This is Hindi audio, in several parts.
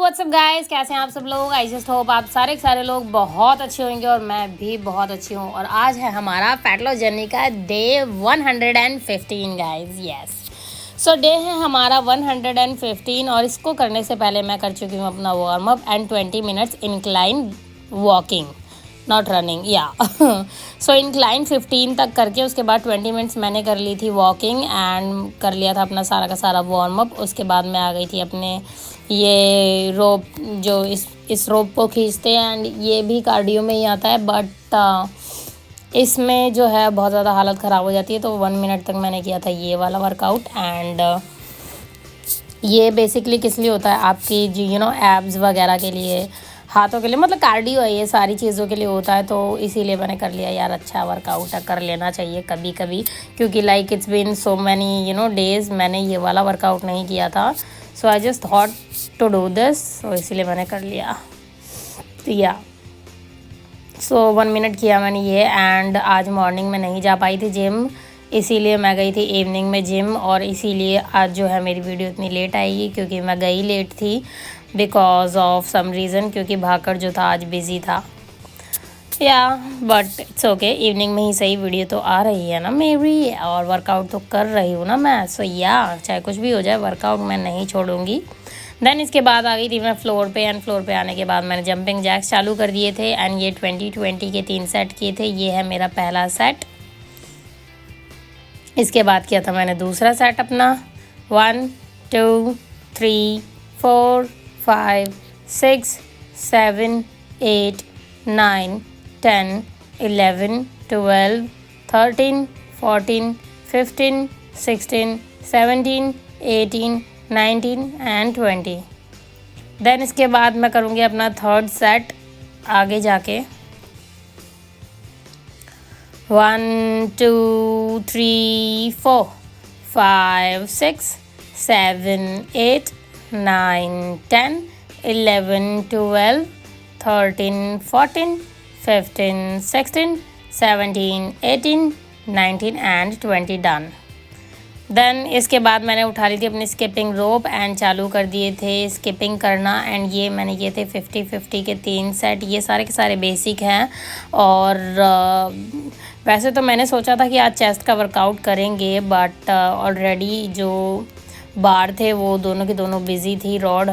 व्हाट्सअप गाइस, कैसे हैं आप सब लोग। आई जस्ट होप आप सारे के सारे लोग बहुत अच्छे होंगे और मैं भी बहुत अच्छी हूँ। और आज है हमारा फैट लॉस जर्नी का डे 115 गाइस। यस, सो डे है हमारा 115 और इसको करने से पहले मैं कर चुकी हूँ अपना warm up and 20 minutes incline walking, not running या सो इंक्लाइन 15 तक करके उसके बाद 20 मिनट्स मैंने कर ली थी वॉकिंग एंड कर लिया था अपना सारा का सारा वार्म अप। उसके बाद मैं आ गई थी अपने ये रोप, जो इस रोप को खींचते हैं एंड ये भी कार्डियो में ही आता है, बट इसमें जो है बहुत ज़्यादा हालत ख़राब हो जाती है। तो 1 मिनट तक मैंने किया था ये वाला वर्कआउट एंड ये बेसिकली किस लिए होता है, आपकी एब्स वगैरह के लिए, हाथों के लिए, मतलब कार्डियो है, ये सारी चीज़ों के लिए होता है। तो इसीलिए मैंने कर लिया यार, अच्छा वर्कआउट है, कर लेना चाहिए कभी कभी, क्योंकि like it's been so many days मैंने ये वाला वर्कआउट नहीं किया था। So I just thought to do this, so इसीलिए मैंने कर लिया। तो या सो 1 मिनट किया मैंने ये एंड आज मॉर्निंग में नहीं जा पाई थी जिम, इसीलिए मैं गई थी इवनिंग में जिम। और इसीलिए आज जो है मेरी वीडियो इतनी लेट आएगी, क्योंकि मैं गई लेट थी बिकॉज ऑफ सम रीज़न, क्योंकि भाकर जो था आज बिज़ी था। या बट इट्स ओके, इवनिंग में ही सही, वीडियो तो आ रही है ना मेरी और वर्कआउट तो कर रही हूँ ना मैं। सो या चाहे कुछ भी हो जाए, वर्कआउट मैं नहीं छोड़ूंगी। देन इसके बाद आ गई थी मैं फ्लोर पे एंड फ्लोर पे आने के बाद मैंने जंपिंग जैक्स चालू कर दिए थे एंड ये 20-20 के 3 सेट किए थे। ये है मेरा पहला सेट। इसके बाद किया था मैंने दूसरा सेट अपना 1 2 3 4 5 6 7 8 9 10 11 12 13 14 15 16 17 18 19 एंड 20। देन इसके बाद मैं करूँगी अपना थर्ड सेट आगे जाके 1 2 3 4 5 6 7 8 9 10 11 12 13 14 15 16 17 18 19 एंड 20 डन। देन इसके बाद मैंने उठा ली थी अपनी स्किपिंग रोप एंड चालू कर दिए थे स्किपिंग करना एंड ये मैंने किए थे 50-50 के 3 सेट। ये सारे के सारे बेसिक हैं और वैसे तो मैंने सोचा था कि आज चेस्ट का वर्कआउट करेंगे, बट ऑलरेडी जो बार थे वो दोनों के दोनों बिज़ी थी रॉड,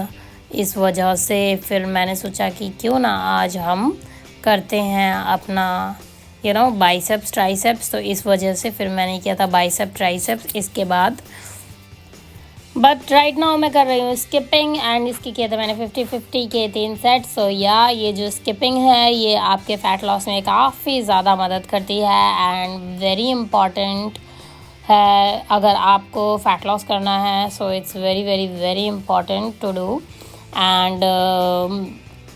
इस वजह से फिर मैंने सोचा कि क्यों ना आज हम करते हैं अपना बाइसेप्स ट्राइसेप्स। तो इस वजह से फिर मैंने किया था बाइसेप ट्राइसेप्स इसके बाद। बट राइट नाउ मैं कर रही हूँ स्किपिंग एंड इसकी किया था मैंने 50-50 के 3 सेट। सो या ये जो स्किपिंग है ये आपके फ़ैट लॉस में काफ़ी ज़्यादा मदद करती है एंड वेरी इम्पॉर्टेंट है अगर आपको फ़ैट लॉस करना है। So it's very very very important to do and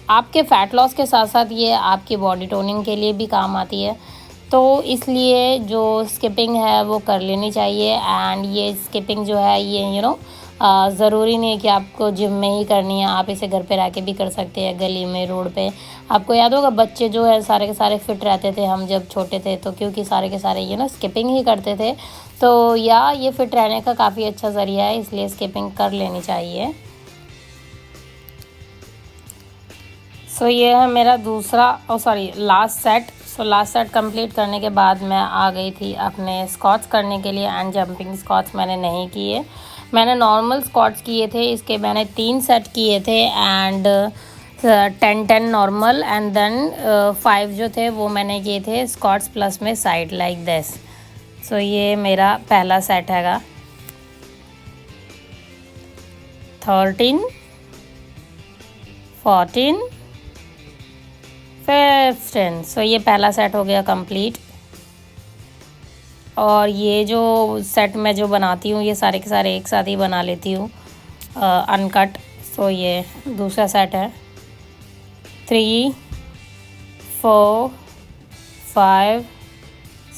आपके फ़ैट लॉस के साथ साथ ये आपकी बॉडी टोनिंग के लिए भी काम आती है। तो इसलिए जो स्किपिंग है वो कर लेनी चाहिए एंड ये स्किपिंग जो है ये ज़रूरी नहीं है कि आपको जिम में ही करनी है, आप इसे घर पे रह के भी कर सकते हैं, गली में, रोड पे। आपको याद होगा बच्चे जो है सारे के सारे फिट रहते थे हम जब छोटे थे, तो क्योंकि सारे के सारे स्किपिंग ही करते थे। तो या ये फिट रहने का काफ़ी अच्छा ज़रिया है, इसलिए स्किपिंग कर लेनी चाहिए। सो ये है मेरा last set. So last set complete करने के बाद मैं आ गई थी अपने स्क्वाट्स करने के लिए एंड जंपिंग स्क्वाट्स मैंने नहीं किए, मैंने नॉर्मल स्क्वाट्स किए थे। इसके मैंने 3 सेट किए थे एंड 10-10 नॉर्मल एंड देन 5 जो थे वो मैंने किए थे स्क्वाट्स प्लस में साइड लाइक दिस। सो ये मेरा पहला सेट हैगा 13 14 15। सो ये पहला सेट हो गया कंप्लीट। और ये जो सेट मैं जो बनाती हूँ ये सारे के सारे एक साथ ही बना लेती हूँ अनकट। सो ये दूसरा सेट है 3 4 5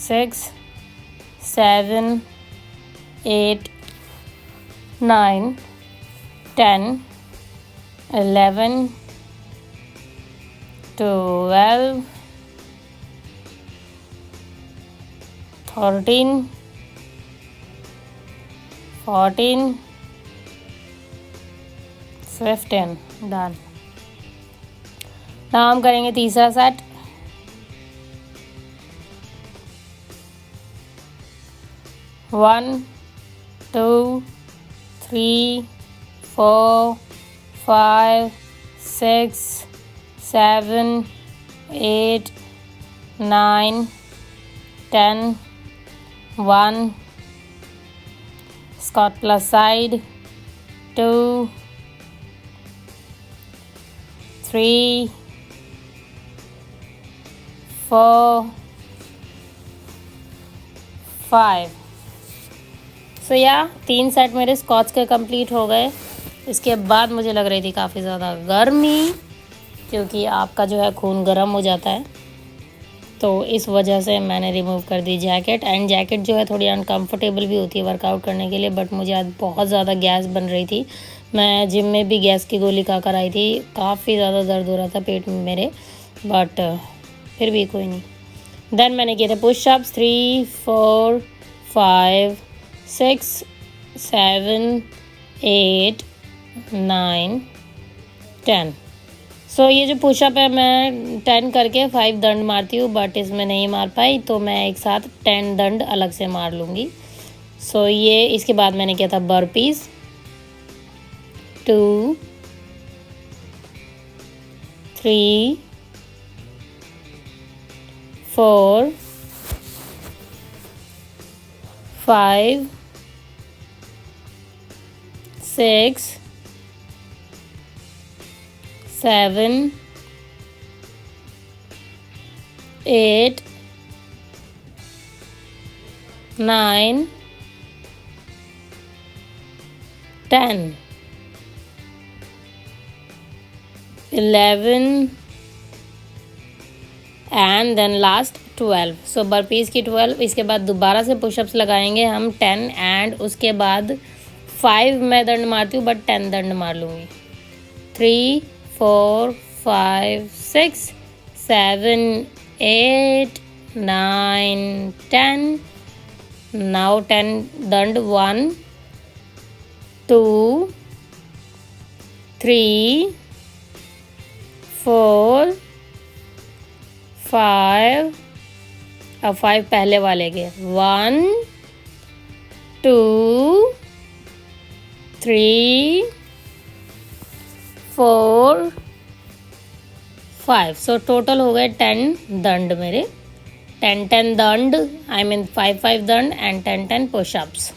6 7 8 9 10 11 12 13 14 15 डन। नाउ हम करेंगे तीसरा सेट। 1 2 3 4 5 6 7 8 9 10 1 Scott plus side 2 3 4 5। सो या 3 सेट मेरे स्कॉच के कंप्लीट हो गए। इसके बाद मुझे लग रही थी काफ़ी ज़्यादा गर्मी, क्योंकि आपका जो है खून गर्म हो जाता है, तो इस वजह से मैंने रिमूव कर दी जैकेट। एंड जैकेट जो है थोड़ी अनकंफर्टेबल भी होती है वर्कआउट करने के लिए, बट मुझे आज बहुत ज़्यादा गैस बन रही थी। मैं जिम में भी गैस की गोली खा कर आई थी, काफ़ी ज़्यादा दर्द हो रहा था पेट में मेरे, बट फिर भी कोई नहीं। देन मैंने किए थे पुशअप्स 3 4 5 6 7 8 9 10। सो ये जो पुशअप है मैं 10 करके 5 दंड मारती हूँ, बट इसमें नहीं मार पाई, तो मैं एक साथ 10 दंड अलग से मार लूँगी। सो ये इसके बाद मैंने किया था burpees 2 3 4 5 6 7 8 9 10 11 and then last 12। So burpees की 12। इसके बाद दोबारा से पुशअप्स लगाएंगे हम 10, एंड उसके बाद 5 मैं दंड मारती हूँ, बट 10 दंड मार लूँगी। 3 4 5 6 7 8 9 10। नाउ 10 दंड 1 2 3 4 5। अब 5 पहले वाले के 1 2 3 4 5। सो टोटल हो गए 10 दंड मेरे। 10 दंड, आई मीन 5 दंड एंड 10 पुशअप्स।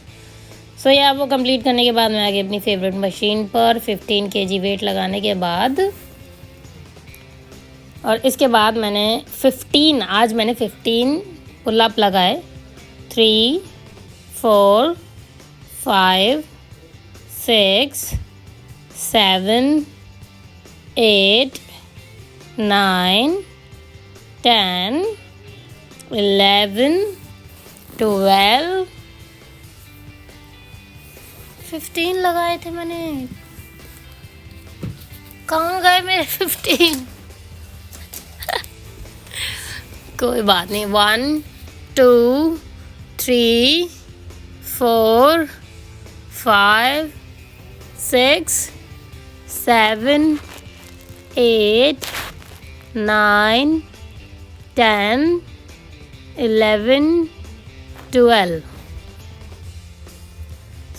सो ये वो कंप्लीट करने के बाद मैं आ गई अपनी फेवरेट मशीन पर 15 kg वेट लगाने के बाद। और इसके बाद मैंने 15 पुलअप लगाए। 3 4 5 6 7 8 9 10 11 12 15 लगाए थे मैंने। कहाँ गए मेरे 15? कोई बात नहीं। 1 2 3 4 5 6 7 8 9 10 11 12।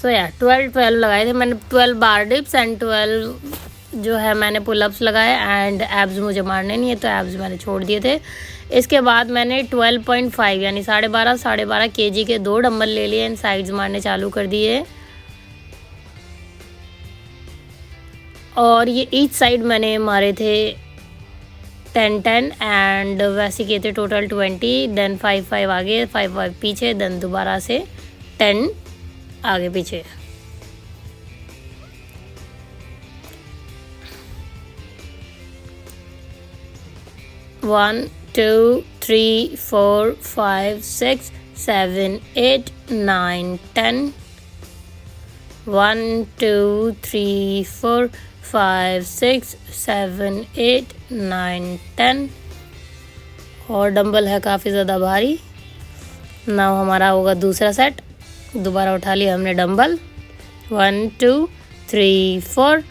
सो या 12 लगाए थे मैंने। 12 बार डिप्स एंड 12 जो है मैंने पुलअप्स लगाए। एंड एब्स मुझे मारने नहीं है, तो एब्स मैंने छोड़ दिए थे। इसके बाद मैंने 12.5 यानी 12.5 kg के 2 डंबल ले लिए एंड साइड्स मारने चालू कर दिए। और ये ईच साइड मैंने मारे थे 10 एंड वैसे किए थे टोटल 20। देन 5 आगे 5 पीछे, देन दोबारा से 10 आगे पीछे। वन 2 3 4 5 6 7 8 9 10। 1 2 3 4 5 6 7 8 9 10। और डंबल है काफ़ी ज़्यादा भारी। नाउ हमारा होगा दूसरा सेट। दोबारा उठा लिया हमने डंबल। 1 2 3 4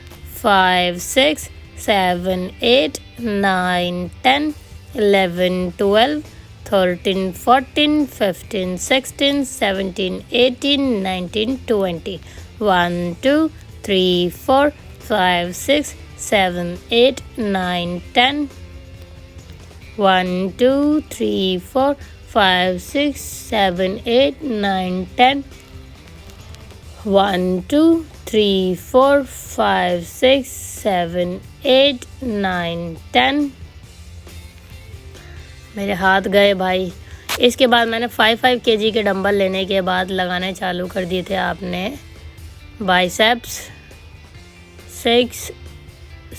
5 6 7 8 9 10 11 12 13 14 15 16 17 18 19 20 1 2 3 4 5 6 7 8 9 10 1 2 3 4 5 6 7 8 9 10 1 2 3 4 5 6 7 8 9 10 मेरे हाथ गए भाई। इसके बाद मैंने 5 kg के डंबल लेने के बाद लगाने चालू कर दिए थे आपने बाइसेप्स। 6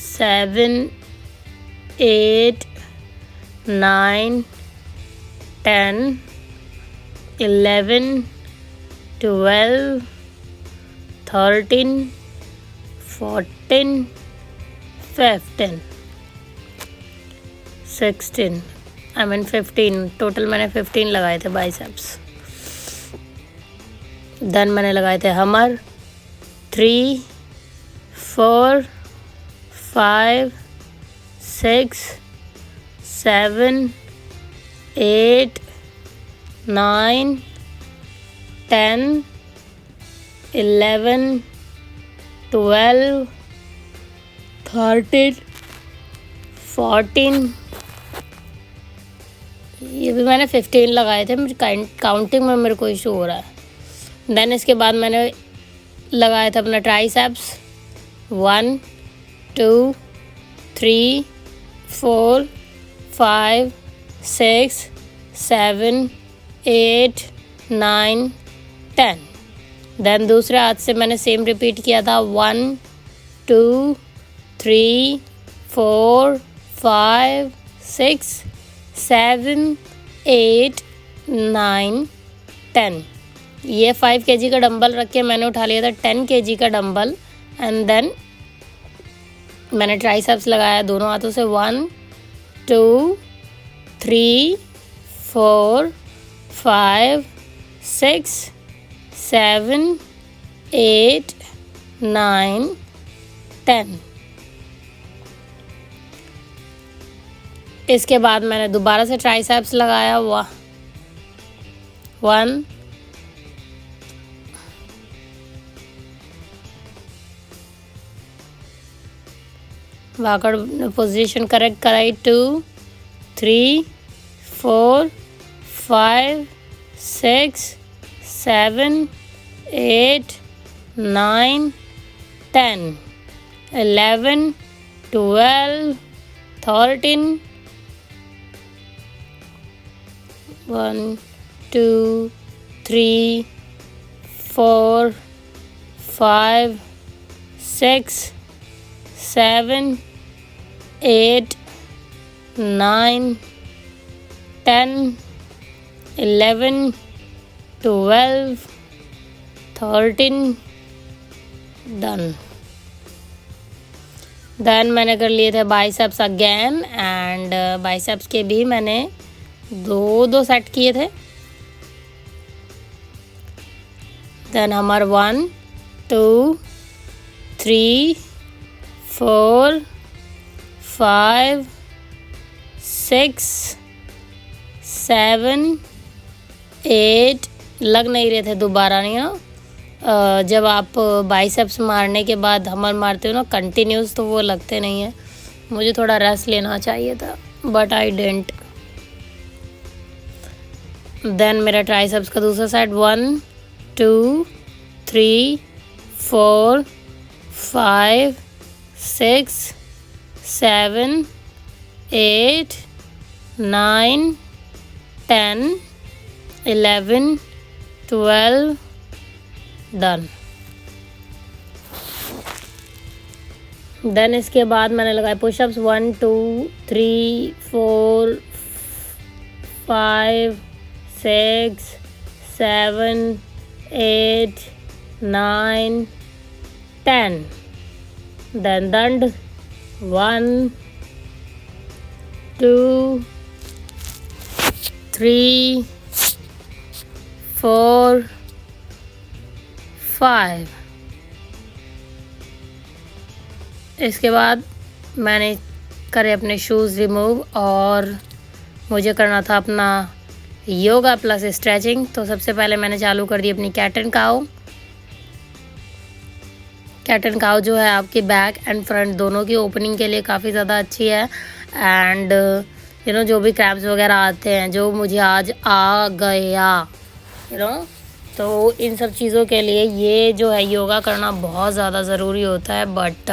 7 8 9 10 11 12 13 14 15 16 15 टोटल मैंने 15 लगाए थे बाइसेप्स। देन मैंने लगाए थे हमर 3 4 5 6 7 8 9 10 11 12 13 14 ये भी मैंने 15 लगाए थे। मुझे काउंटिंग में मेरे को इशू हो रहा है। देन इसके बाद मैंने लगाया था अपना ट्राइसेप्स। 1 2 3 4 5 6 7 8 9 10। देन दूसरे हाथ से मैंने सेम रिपीट किया था। 1 2 3 4 5 6 7 8 9 10। ये 5 kg का डंबल रख के मैंने उठा लिया था 10 kg का डंबल। एंड देन मैंने ट्राइसेप्स लगाया दोनों हाथों से। 1 2 3 4 5 6 7 8 9 10। इसके बाद मैंने दोबारा से ट्राइसेप्स लगाया। 1 वाकड़ पोजीशन करेक्ट कराई। 2 3 4 5 6 7 8 9 10 11 12 13 1 2 3 4 5 6 7 8 9 10 11 12 13 डन। देन मैंने कर लिए थे बाइसेप्स अगेन। एंड बाइसेप्स के भी मैंने दो सेट किए थे। देन हमारे 1 2 3 4 5 6 7 8 लग नहीं रहे थे दोबारा नहीं ना। जब आप बाइसेप्स मारने के बाद हमर मारते हो ना कंटिन्यूस तो वो लगते नहीं है। मुझे थोड़ा रेस्ट लेना चाहिए था बट आई डेंट। देन मेरा ट्राइसेप्स का दूसरा साइड 1 2 3 4 5 6 7 8 9 10 11 12 डन। देन इसके बाद मैंने लगाए पुशअप्स 1 2 3 4 5 6 7 8 9 10। देन दंड 1 2 3 4 5 इसके बाद मैंने करे अपने शूज़ रिमूव और मुझे करना था अपना योगा प्लस स्ट्रेचिंग। तो सबसे पहले मैंने चालू कर दी अपनी cat and cow. Cat and cow जो है आपकी बैक एंड फ्रंट दोनों की ओपनिंग के लिए काफ़ी ज़्यादा अच्छी है। एंड जो भी क्रैम्प्स वगैरह आते हैं, जो मुझे आज आ गया तो इन सब चीज़ों के लिए ये जो है योगा करना बहुत ज़्यादा ज़रूरी होता है। बट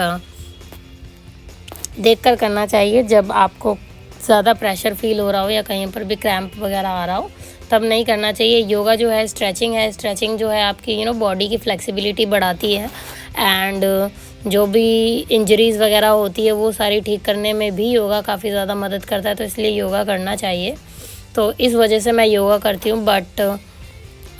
देख कर करना चाहिए, जब आपको ज़्यादा प्रेशर फील हो रहा हो या कहीं पर भी क्रैम्प वगैरह आ रहा हो तब नहीं करना चाहिए। योगा जो है स्ट्रेचिंग जो है आपकी बॉडी की फ्लेक्सिबिलिटी बढ़ाती है। एंड जो भी इंजरीज़ वगैरह होती है वो सारी ठीक करने में भी योगा काफ़ी ज़्यादा मदद करता है। तो इसलिए योगा करना चाहिए। तो इस वजह से मैं योगा करती हूँ। बट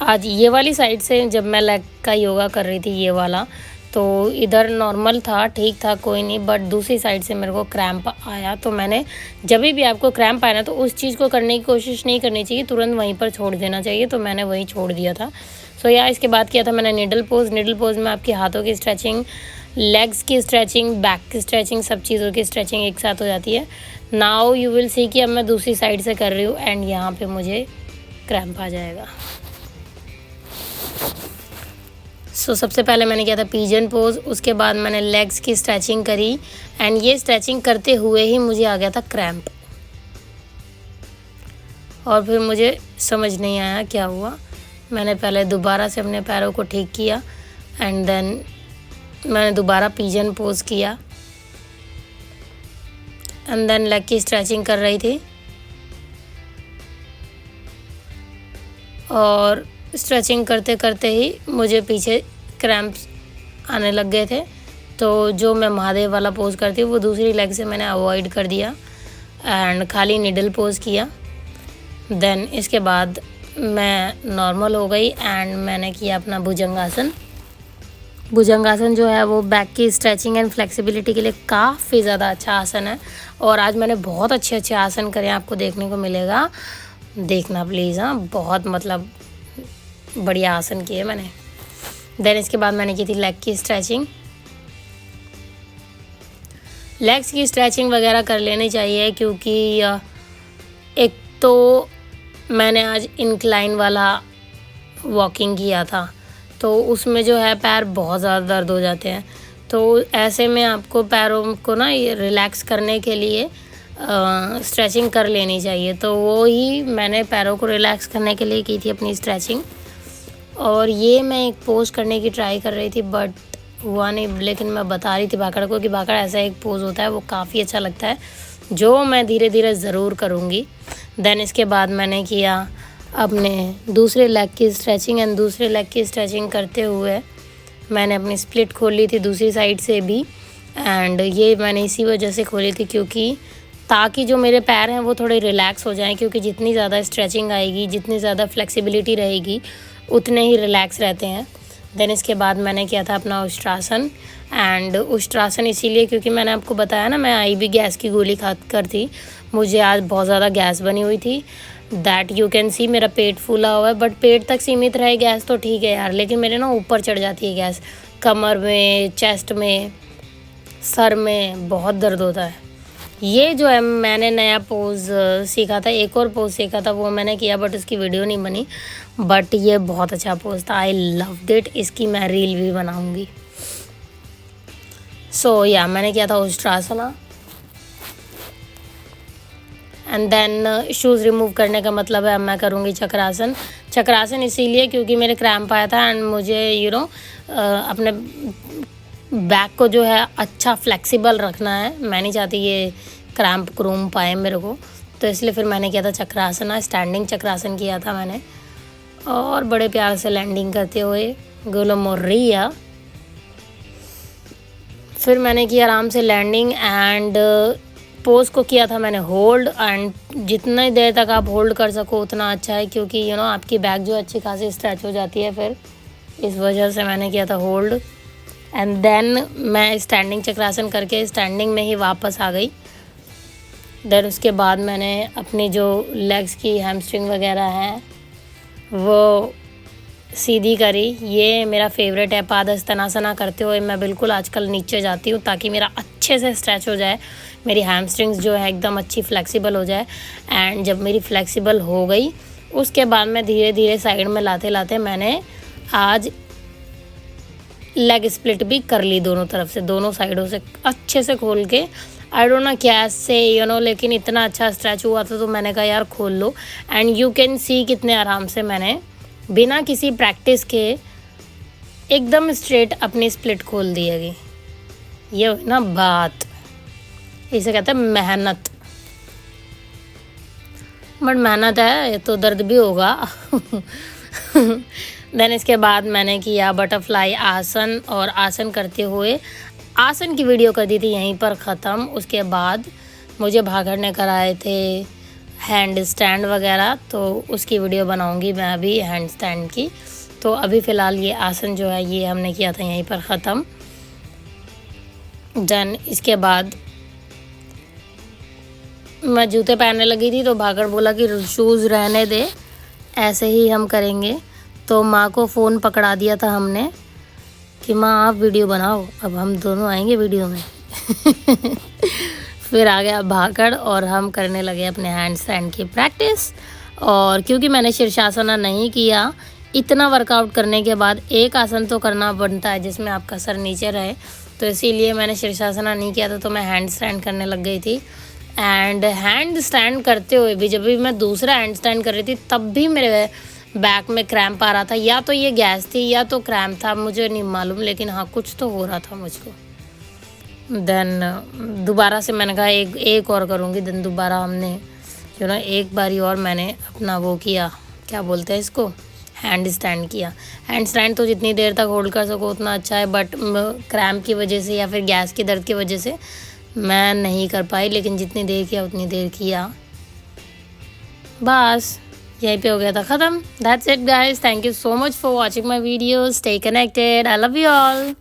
आज ये वाली साइड से जब मैं लेग का योगा कर रही थी, ये वाला, तो इधर नॉर्मल था, ठीक था, कोई नहीं। बट दूसरी साइड से मेरे को क्रैम्प आया। तो मैंने, जब भी आपको क्रैम्प आया ना तो उस चीज़ को करने की कोशिश नहीं करनी चाहिए, तुरंत वहीं पर छोड़ देना चाहिए। तो मैंने वहीं छोड़ दिया था। सो इसके बाद किया था मैंने निडल पोज में आपके हाथों की स्ट्रेचिंग, लेग्स की स्ट्रेचिंग, बैक की स्ट्रेचिंग, सब चीज़ों की स्ट्रेचिंग एक साथ हो जाती है। नाउ यू विल सी कि अब मैं दूसरी साइड से कर रही हूँ एंड यहाँ पे मुझे क्रैम्प आ जाएगा। सबसे पहले मैंने किया था पिजन पोज, उसके बाद मैंने लेग्स की स्ट्रेचिंग करी एंड ये स्ट्रेचिंग करते हुए ही मुझे आ गया था क्रैम्प। और फिर मुझे समझ नहीं आया क्या हुआ। मैंने पहले दोबारा से अपने पैरों को ठीक किया एंड देन मैंने दोबारा पिजन पोज किया एंड देन लेग की स्ट्रेचिंग कर रही थी और स्ट्रेचिंग करते करते ही मुझे पीछे क्रैम्प्स आने लग गए थे। तो जो मैं महादेव वाला पोज करती हूँ वो दूसरी लेग से मैंने अवॉइड कर दिया एंड खाली निडल पोज किया। देन इसके बाद मैं नॉर्मल हो गई एंड मैंने किया अपना भुजंगासन। भुजंगासन जो है वो बैक की स्ट्रेचिंग एंड फ्लेक्सिबिलिटी के लिए काफ़ी ज़्यादा अच्छा आसन है। और आज मैंने बहुत अच्छे अच्छे आसन करे, आपको देखने को मिलेगा, देखना प्लीज़। हाँ, बहुत मतलब बढ़िया आसन किए मैंने। देन इसके बाद मैंने की थी लेग की स्ट्रेचिंग। लेग्स की स्ट्रेचिंग वगैरह कर लेनी चाहिए क्योंकि एक तो मैंने आज इंक्लाइन वाला वॉकिंग किया था तो उसमें जो है पैर बहुत ज़्यादा दर्द हो जाते हैं। तो ऐसे में आपको पैरों को ना ये रिलैक्स करने के लिए स्ट्रेचिंग कर लेनी चाहिए। तो वो ही मैंने पैरों को रिलैक्स करने के लिए की थी अपनी स्ट्रेचिंग। और ये मैं एक पोज करने की ट्राई कर रही थी बट हुआ नहीं, लेकिन मैं बता रही थी भाकड़ को कि भाकड़ ऐसा एक पोज होता है, वो काफ़ी अच्छा लगता है, जो मैं धीरे धीरे ज़रूर करूँगी। देन इसके बाद मैंने किया अपने दूसरे लेग की स्ट्रेचिंग एंड दूसरे लेग की स्ट्रेचिंग करते हुए मैंने अपनी स्प्लिट खोली थी दूसरी साइड से भी। एंड ये मैंने इसी वजह से खोली थी क्योंकि ताकि जो मेरे पैर हैं वो थोड़े रिलैक्स हो जाएं, क्योंकि जितनी ज़्यादा स्ट्रेचिंग आएगी, जितनी ज़्यादा फ्लेक्सिबिलिटी रहेगी, उतने ही रिलैक्स रहते हैं। देन इसके बाद मैंने किया था अपना उष्ट्रासन। एंड उष्ट्रासन इसीलिए क्योंकि मैंने आपको बताया ना मैं आईवी गैस की गोली खा कर थी, मुझे आज बहुत ज़्यादा गैस बनी हुई थी। दैट यू कैन सी, मेरा पेट फूला हुआ है, बट पेट तक सीमित रहे गैस तो ठीक है यार, लेकिन मेरे ना ऊपर चढ़ जाती है गैस, कमर में, चेस्ट में, सर में बहुत दर्द होता है। ये जो है मैंने नया पोज सीखा था, एक और पोज सीखा था, वो मैंने किया बट उसकी वीडियो नहीं बनी। बट ये बहुत अच्छा पोज था, आई लव्ड इट, इसकी मैं रील भी बनाऊंगी। मैंने किया था उष्ट्रासना एंड देन शूज़ रिमूव करने का मतलब है अब मैं करूँगी चक्रासन। चक्रासन इसीलिए क्योंकि मेरे क्रैम्प आया था एंड मुझे अपने बैक को जो है अच्छा फ्लेक्सिबल रखना है, मैं नहीं चाहती ये क्रैम्प क्रूम पाए मेरे को, तो इसलिए फिर मैंने किया था चक्रासन। स्टैंडिंग चक्रासन किया था मैंने और बड़े प्यार से लैंडिंग करते हुए गोलो मोरिया। फिर मैंने किया आराम से लैंडिंग एंड पोज को किया था मैंने होल्ड। एंड जितना देर तक आप होल्ड कर सको उतना अच्छा है क्योंकि आपकी बैक जो अच्छी खासी स्ट्रेच हो जाती है, फिर इस वजह से मैंने किया था होल्ड। एंड देन मैं स्टैंडिंग चक्रासन करके स्टैंडिंग में ही वापस आ गई। देन उसके बाद मैंने अपनी जो लेग्स की हैमस्ट्रिंग वगैरह है वो सीधी करी। ये मेरा फेवरेट है, पादहस्तनासना करते हुए मैं बिल्कुल आजकल नीचे जाती हूँ ताकि मेरा अच्छे से स्ट्रेच हो जाए, मेरी हैमस्ट्रिंग्स जो है एकदम अच्छी फ्लेक्सिबल हो जाए। एंड जब मेरी फ्लेक्सिबल हो गई उसके बाद मैं धीरे धीरे साइड में लाते लाते मैंने आज लेग स्प्लिट भी कर ली, दोनों तरफ से, दोनों साइडों से अच्छे से खोल के। आई डोंट नो कैसे लेकिन इतना अच्छा स्ट्रेच हुआ था तो मैंने कहा यार खोल लो। एंड यू कैन सी कितने आराम से मैंने बिना किसी प्रैक्टिस के एकदम स्ट्रेट अपनी स्प्लिट खोल दी है। ये हुई ना बात, इसे कहते हैं मेहनत। बट मेहनत है, ये तो दर्द भी होगा। देन इसके बाद मैंने किया बटरफ्लाई आसन, और आसन करते हुए आसन की वीडियो कर दी थी यहीं पर ख़त्म। उसके बाद मुझे भागड़ ने कराए थे हैंड स्टैंड वगैरह, तो उसकी वीडियो बनाऊंगी मैं अभी हैंड स्टैंड की। तो अभी फ़िलहाल ये आसन जो है ये हमने किया था यहीं पर ख़त्म। देन इसके बाद मैं जूते पहनने लगी थी तो भागड़ बोला कि शूज़ रहने दे, ऐसे ही हम करेंगे। तो माँ को फ़ोन पकड़ा दिया था हमने कि माँ आप वीडियो बनाओ, अब हम दोनों आएंगे वीडियो में। फिर आ गया भागड़ और हम करने लगे अपने हैंड स्टैंड की प्रैक्टिस। और क्योंकि मैंने शीर्षासन नहीं किया, इतना वर्कआउट करने के बाद एक आसन तो करना बनता है जिसमें आपका सर नीचे रहे, तो इसीलिए मैंने शीर्षासन नहीं किया था, तो मैं हैंड स्टैंड करने लग गई थी। एंड हैंड स्टैंड करते हुए भी जब भी मैं दूसरा हैंड स्टैंड कर रही थी तब भी मेरे बैक में क्रैम्प आ रहा था, या तो ये गैस थी या तो क्रैम्प था, मुझे नहीं मालूम, लेकिन हाँ कुछ तो हो रहा था मुझको। देन दोबारा से मैंने कहा एक और करूँगी। देन दोबारा हमने एक बारी और मैंने अपना वो किया, क्या बोलते हैं इसको, हैंड स्टैंड किया। हैंड स्टैंड तो जितनी देर तक होल्ड कर सको उतना अच्छा है, बट क्रैम्प की वजह से या फिर गैस की दर्द की वजह से मैं नहीं कर पाई, लेकिन जितनी देर किया उतनी देर किया। बस यहीं पे हो गया था ख़त्म। That's it guys, thank you so much for watching my videos, stay connected, I love you all.